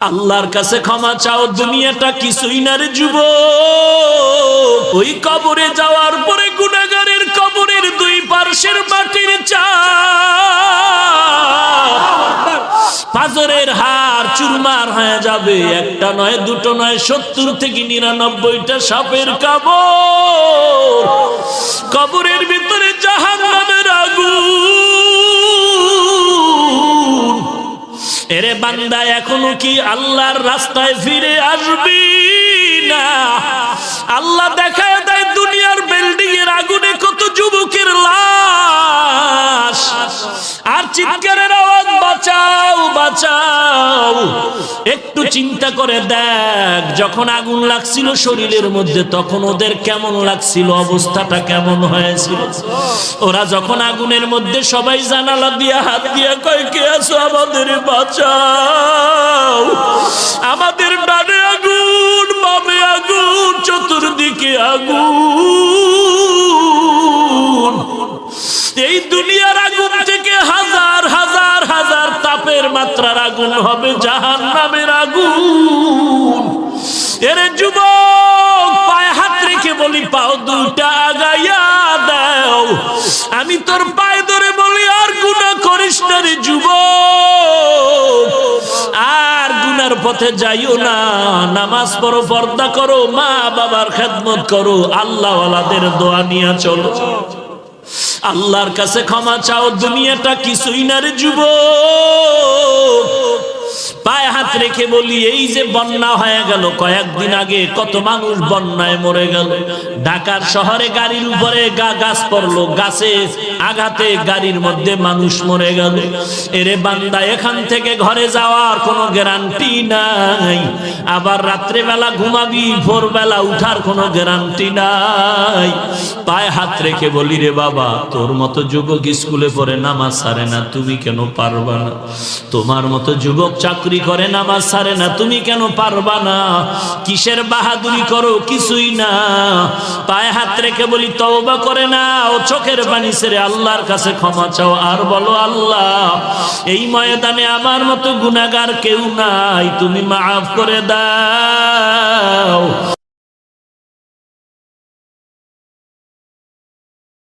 আল্লাহর কাছে ক্ষমা চাও, দুনিয়াটা কিছুই না রে যুবক। ওই কবরে যাওয়ার পরে গুনাহগারের কবরের দুই পার্শ্বের মাটির চাপ পাজরের হাড় চুরমার হয়ে যাবে। একটা নয়, দুটো নয়, 70 থেকে 99টা সাপের কামড়। কবরের ভিতরে জাহান্নামের আগুন। এরে বান্দা, এখনো কি আল্লাহর রাস্তায় ফিরে আসবি না? আল্লাহ দেখায় দেয় দুনিয়ার বিল্ডিং এর আগুনে কত যুবকের লাশ, আর চিৎকারের আওয়াজ, বাঁচাও বাঁচাও। একটু চিন্তা করে দেখ, যখন আগুন লাগছিল শরীরের মধ্যে তখন ওদের কেমন লাগছিল, অবস্থাটা কেমন হয়েছিল। ওরা যখন আগুনের মধ্যে সবাই জানালা দিয়া হাত দিয়া কয়, কে আছো, আমাদের বাঁচাও। আমাদের ডানে আগুন, বামে আগুন, চতুর্দিকে আগুন। এই দুনিয়ার আগুন থেকে হাজার হাজার হাজার তাপের মাত্রার আগুন হবে জাহান্নামের আগুন। এরে যুবক, পায়ে হাত রেখে বলি, পাও দুইটা আগাইয়া দাও। আমি তোর পায়ে ধরে বলি, আর গুনাহ করিস না রে যুবক, আর গুনার পথে যাইও না। নামাজ পড়ো, পর্দা করো, মা বাবার খেদমত করো, আল্লাহ ওয়ালাদের দোয়া নিয়ে চলো। আল্লাহর কাছে ক্ষমা চাও, দুনিয়াটা কিছুই না রে যুবক। পায়ে হাত রেখে বলি, এই যে বন্যা হয়ে গেল কয়েকদিন আগে, কত মানুষ বন্যায় মরে গেল। ঢাকার শহরে গাড়ির উপরে গাছ পড়লো, গাছে আঘাতে গাড়ির মধ্যে মানুষ মরে গেল। এরে বান্দা, এখান থেকে ঘরে যাওয়ার কোনো গ্যারান্টি নাই। আবার রাত্রে বেলা ঘুমাবি, ভোরবেলা উঠার কোনো গ্যারান্টি নাই। পায়ে হাত রেখে বলি, রে বাবা, তোর মতো যুবক স্কুলে পড়ে নামাজ ছাড়ে না, তুমি কেন পারবা না? তোমার মতো যুবক চাকরি করে নামাজ ছাড়ে না, তুমি কেন পারবা না? কিসের বাহাদুরি করো? কিছুই না। পায়ে হাত রেখে বলি, তওবা করে নাও, চোখের পানি ছেড়ে আল্লাহর কাছে ক্ষমা চাও, আর বলো, আল্লাহ, এই ময়দানে আমার মতো গুনাহগার কেউ নাই, তুমি মাফ করে দাও।